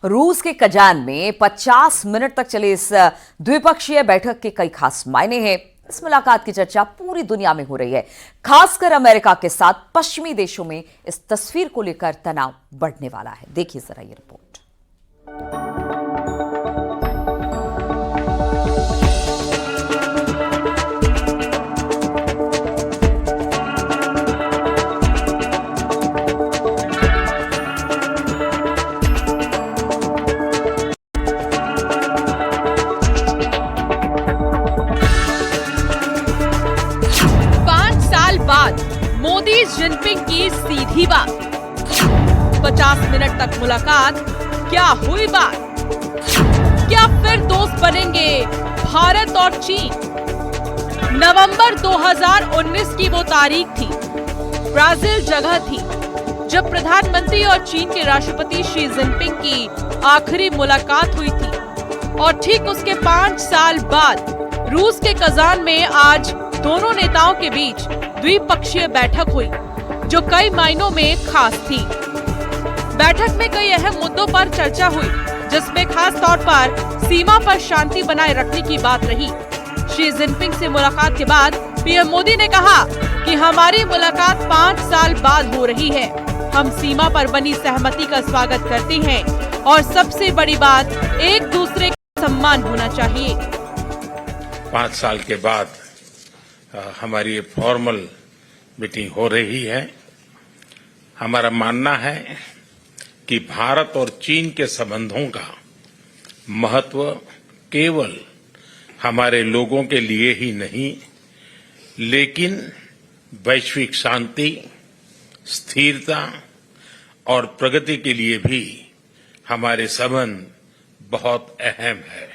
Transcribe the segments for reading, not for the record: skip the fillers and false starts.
रूस के कजान में 50 मिनट तक चले इस द्विपक्षीय बैठक के कई खास मायने हैं। इस मुलाकात की चर्चा पूरी दुनिया में हो रही है, खासकर अमेरिका के साथ पश्चिमी देशों में इस तस्वीर को लेकर तनाव बढ़ने वाला है। देखिए जरा ये रिपोर्ट। मोदी जिनपिंग की सीधी बात। 50 मिनट तक मुलाकात, क्या हुई बात? क्या फिर दोस्त बनेंगे भारत और चीन? नवंबर 2019 की वो तारीख थी, ब्राजील जगह थी, जब प्रधानमंत्री और चीन के राष्ट्रपति शी जिनपिंग की आखिरी मुलाकात हुई थी। और ठीक उसके 5 साल बाद रूस के कजान में आज दोनों नेताओं के बीच द्विपक्षीय बैठक हुई, जो कई मायनों में खास थी। बैठक में कई अहम मुद्दों पर चर्चा हुई, जिसमें खास तौर पर सीमा पर शांति बनाए रखने की बात रही। शी जिनपिंग से मुलाकात के बाद पीएम मोदी ने कहा कि हमारी मुलाकात 5 साल बाद हो रही है। हम सीमा पर बनी सहमति का स्वागत करते हैं और सबसे बड़ी बात, एक दूसरे का सम्मान होना चाहिए। 5 साल के बाद हमारी ये फॉर्मल मीटिंग हो रही है। हमारा मानना है कि भारत और चीन के संबंधों का महत्व केवल हमारे लोगों के लिए ही नहीं, लेकिन वैश्विक शांति, स्थिरता और प्रगति के लिए भी हमारे संबंध बहुत अहम है।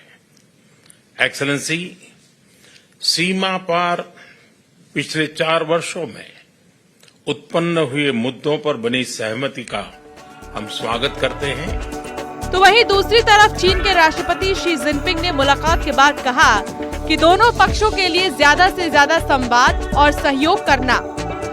एक्सेलेंसी, सीमा पार पिछले 4 वर्षों में उत्पन्न हुए मुद्दों पर बनी सहमति का हम स्वागत करते हैं। तो वहीं दूसरी तरफ चीन के राष्ट्रपति शी जिनपिंग ने मुलाकात के बाद कहा कि दोनों पक्षों के लिए ज्यादा से ज्यादा संवाद और सहयोग करना,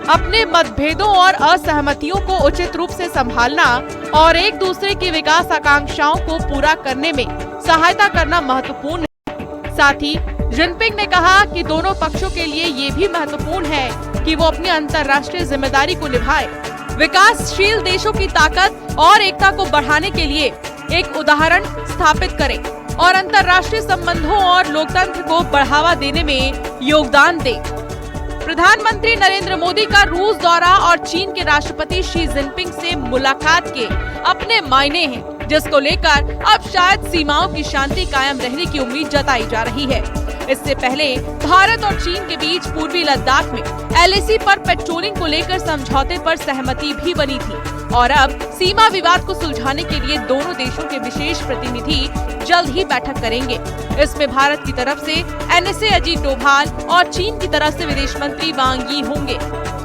अपने मतभेदों और असहमतियों को उचित रूप से संभालना और एक दूसरे की विकास आकांक्षाओं को पूरा करने में सहायता करना महत्वपूर्ण है। साथ ही जिनपिंग ने कहा कि दोनों पक्षों के लिए ये भी महत्वपूर्ण है कि वो अपनी अंतर्राष्ट्रीय जिम्मेदारी को निभाए, विकासशील देशों की ताकत और एकता को बढ़ाने के लिए एक उदाहरण स्थापित करें और अंतर्राष्ट्रीय संबंधों और लोकतंत्र को बढ़ावा देने में योगदान दें। प्रधानमंत्री नरेंद्र मोदी का रूस दौरा और चीन के राष्ट्रपति शी जिनपिंग से मुलाकात के अपने मायने हैं, जिसको लेकर अब शायद सीमाओं की शांति कायम रहने की उम्मीद जताई जा रही है। इससे पहले भारत और चीन के बीच पूर्वी लद्दाख में एलएसी पर पेट्रोलिंग को लेकर समझौते पर सहमति भी बनी थी और अब सीमा विवाद को सुलझाने के लिए दोनों देशों के विशेष प्रतिनिधि जल्द ही बैठक करेंगे। इसमें भारत की तरफ से एनएसए अजीत डोभाल और चीन की तरफ से विदेश मंत्री वांग यी होंगे।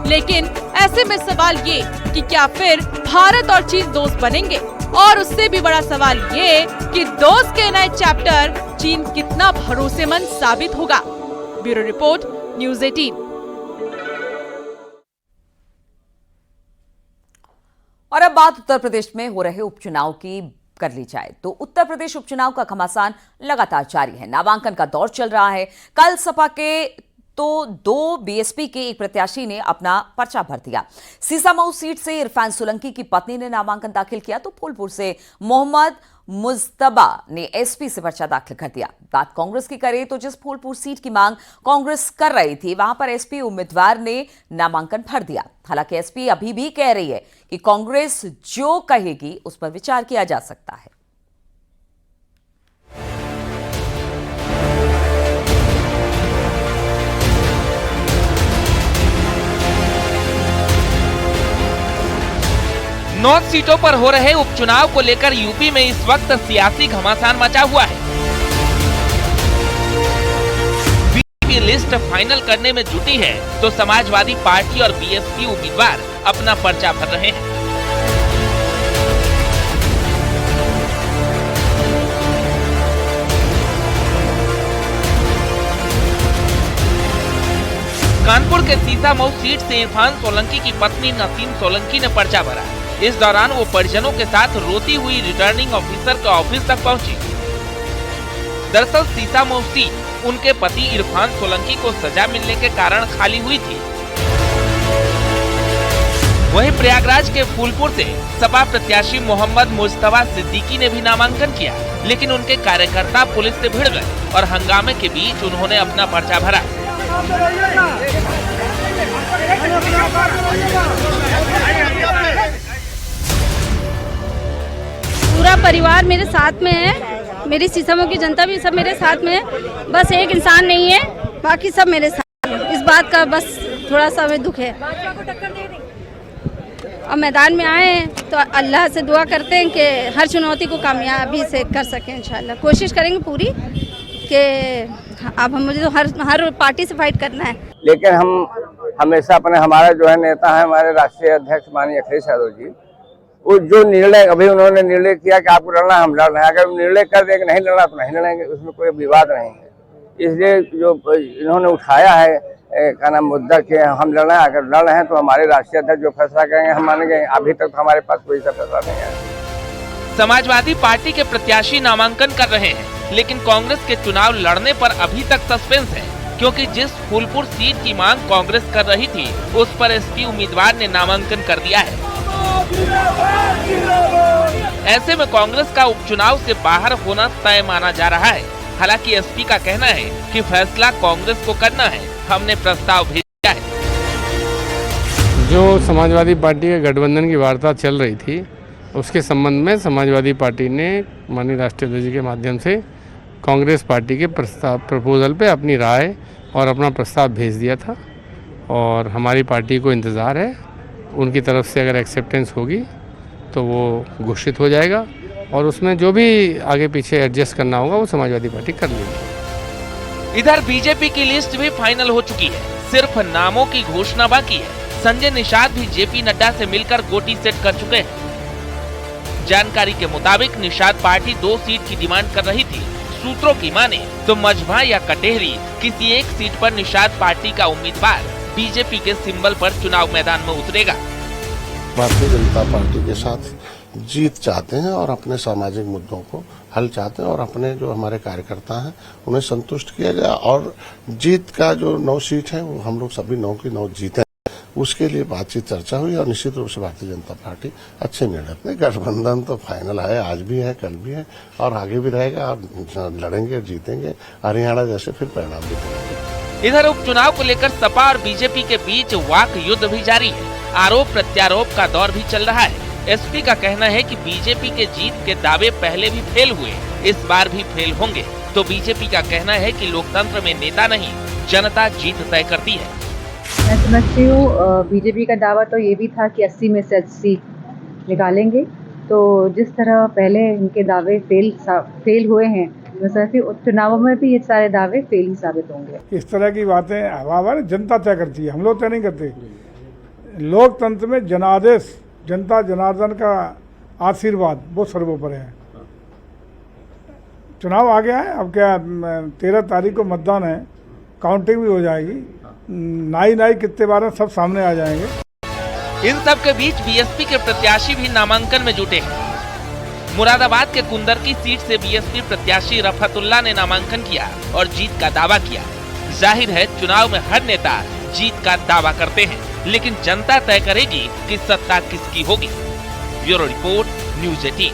लेकिन ऐसे में सवाल ये कि क्या फिर भारत और चीन दोस्त बनेंगे, और उससे भी बड़ा सवाल ये कि दोस्त के नए चैप्टर चीन कितना भरोसेमंद साबित होगा। Bureau report, news 18। और अब बात उत्तर प्रदेश में हो रहे उपचुनाव की कर ली जाए तो उत्तर प्रदेश उपचुनाव का घमासान लगातार जारी है। नामांकन का दौर चल रहा है। कल सपा के तो 2 बीएसपी के एक प्रत्याशी ने अपना पर्चा भर दिया। सीसामऊ सीट से इरफान सोलंकी की पत्नी ने नामांकन दाखिल किया तो फूलपुर से मोहम्मद मुज्तबा ने एसपी से पर्चा दाखिल कर दिया। बात कांग्रेस की करें तो जिस फूलपुर सीट की मांग कांग्रेस कर रही थी, वहां पर एसपी उम्मीदवार ने नामांकन भर दिया। हालांकि एसपी अभी भी कह रही है कि कांग्रेस जो कहेगी उस पर विचार किया जा सकता है। नौ सीटों पर हो रहे उपचुनाव को लेकर यूपी में इस वक्त सियासी घमासान मचा हुआ है। बीजेपी लिस्ट फाइनल करने में जुटी है तो समाजवादी पार्टी और बीएसपी उम्मीदवार अपना पर्चा भर रहे हैं। कानपुर के सीसामऊ सीट से इरफान सोलंकी की पत्नी नसीम सोलंकी ने पर्चा भरा। इस दौरान वो परिजनों के साथ रोती हुई रिटर्निंग ऑफिसर के ऑफिस तक पहुंची। दरअसल सीसामऊ सीट उनके पति इरफान सोलंकी को सजा मिलने के कारण खाली हुई थी। वहीं प्रयागराज के फूलपुर से सपा प्रत्याशी मोहम्मद मुस्तफा सिद्दीकी ने भी नामांकन किया, लेकिन उनके कार्यकर्ता पुलिस से भिड़ गए और हंगामे के बीच उन्होंने अपना पर्चा भरा। पूरा परिवार मेरे साथ में है, मेरी सीसामऊ की जनता भी सब मेरे साथ में है। बस एक इंसान नहीं है, बाकी सब मेरे साथ है। इस बात का बस थोड़ा सा हमें दुख है। अब मैदान में आए हैं तो अल्लाह से दुआ करते हैं कि हर चुनौती को कामयाबी से कर सकें। इंशाल्लाह कोशिश करेंगे पूरी कि अब हम मुझे तो हर पार्टी से फाइट करना है। लेकिन हम हमेशा हमारा जो है नेता है, हमारे राष्ट्रीय अध्यक्ष माननीय अखिलेश यादव जी, वो जो निर्णय अभी उन्होंने निर्णय किया कि आपको लड़ना, हम लड़ रहे हैं। अगर निर्णय कर दे कि नहीं लड़ना तो नहीं लड़ेंगे, उसमें कोई विवाद नहीं है। इसलिए जो इन्होंने उठाया है क्या नाम मुद्दा कि हम लड़ रहे हैं, अगर लड़ रहे हैं तो हमारे राष्ट्रीय अध्यक्ष जो फैसला करेंगे हम मानेंगे। अभी तक तो हमारे पास कोई सा फैसला नहीं है। समाजवादी पार्टी के प्रत्याशी नामांकन कर रहे हैं, लेकिन कांग्रेस के चुनाव लड़ने पर अभी तक सस्पेंस है, क्योंकि जिस फूलपुर सीट की मांग कांग्रेस कर रही थी उस पर एसपी उम्मीदवार ने नामांकन कर दिया है। ऐसे में कांग्रेस का उपचुनाव से बाहर होना तय माना जा रहा है। हालांकि एसपी का कहना है कि फैसला कांग्रेस को करना है, हमने प्रस्ताव भेजा है। जो समाजवादी पार्टी के गठबंधन की वार्ता चल रही थी, उसके संबंध में समाजवादी पार्टी ने माननीय राष्ट्रीय अध्यक्ष के माध्यम से कांग्रेस पार्टी के प्रपोजल पे अपनी राय और अपना प्रस्ताव भेज दिया था और हमारी पार्टी को इंतज़ार है। उनकी तरफ से अगर एक्सेप्टेंस होगी तो वो घोषित हो जाएगा और उसमें जो भी आगे पीछे एडजस्ट करना होगा वो समाजवादी पार्टी कर लेगी। इधर बीजेपी की लिस्ट भी फाइनल हो चुकी है, सिर्फ नामों की घोषणा बाकी है। संजय निषाद भी जेपी नड्डा से मिलकर गोटी सेट कर चुके हैं। जानकारी के मुताबिक निषाद पार्टी 2 सीट की डिमांड कर रही थी। सूत्रों की माने तो मझवा या कटेहरी किसी एक सीट पर निषाद पार्टी का उम्मीदवार बीजेपी के सिंबल पर चुनाव मैदान में उतरेगा। भारतीय जनता पार्टी के साथ जीत चाहते हैं और अपने सामाजिक मुद्दों को हल चाहते हैं और अपने जो हमारे कार्यकर्ता हैं उन्हें संतुष्ट किया जाए और जीत का जो 9 सीट है वो हम लोग सभी 9 की 9 जीते, उसके लिए बातचीत चर्चा हुई और निश्चित रूप से भारतीय जनता पार्टी अच्छे निर्णय में। गठबंधन तो फाइनल है, आज भी है, कल भी है और आगे भी रहेगा और लड़ेंगे, जीतेंगे। हरियाणा जैसे फिर परिणाम भी देंगे। इधर उपचुनाव को लेकर सपा और बीजेपी के बीच वाक युद्ध भी जारी है। आरोप प्रत्यारोप का दौर भी चल रहा है। एसपी का कहना है कि बीजेपी के जीत के दावे पहले भी फेल हुए, इस बार भी फेल होंगे। तो बीजेपी का कहना है कि लोकतंत्र में नेता नहीं, जनता जीत तय करती है। मैं समझती हूँ बीजेपी का दावा तो ये भी था कि 80 में से 80 निकालेंगे। तो जिस तरह पहले इनके दावे फेल हुए हैं, मैं समझती हूँ चुनावों में भी ये सारे दावे फेल ही साबित होंगे। इस तरह की बातें हवा जनता तय करती है, हम लोग तय नहीं करते। लोकतंत्र में जनादेश, जनता जनार्दन का आशीर्वाद वो सर्वोपरि है। चुनाव आ गया है, अब क्या 13 तारीख को मतदान है, काउंटिंग भी हो जाएगी, नाई कितने बार सब सामने आ जाएंगे। इन सब के बीच बीएसपी के प्रत्याशी भी नामांकन में जुटे हैं। मुरादाबाद के कुंदर की सीट से बीएसपी प्रत्याशी रफतुल्ला ने नामांकन किया और जीत का दावा किया। जाहिर है चुनाव में हर नेता जीत का दावा करते हैं, लेकिन जनता तय करेगी कि सत्ता किसकी होगी। Bureau report, news 18।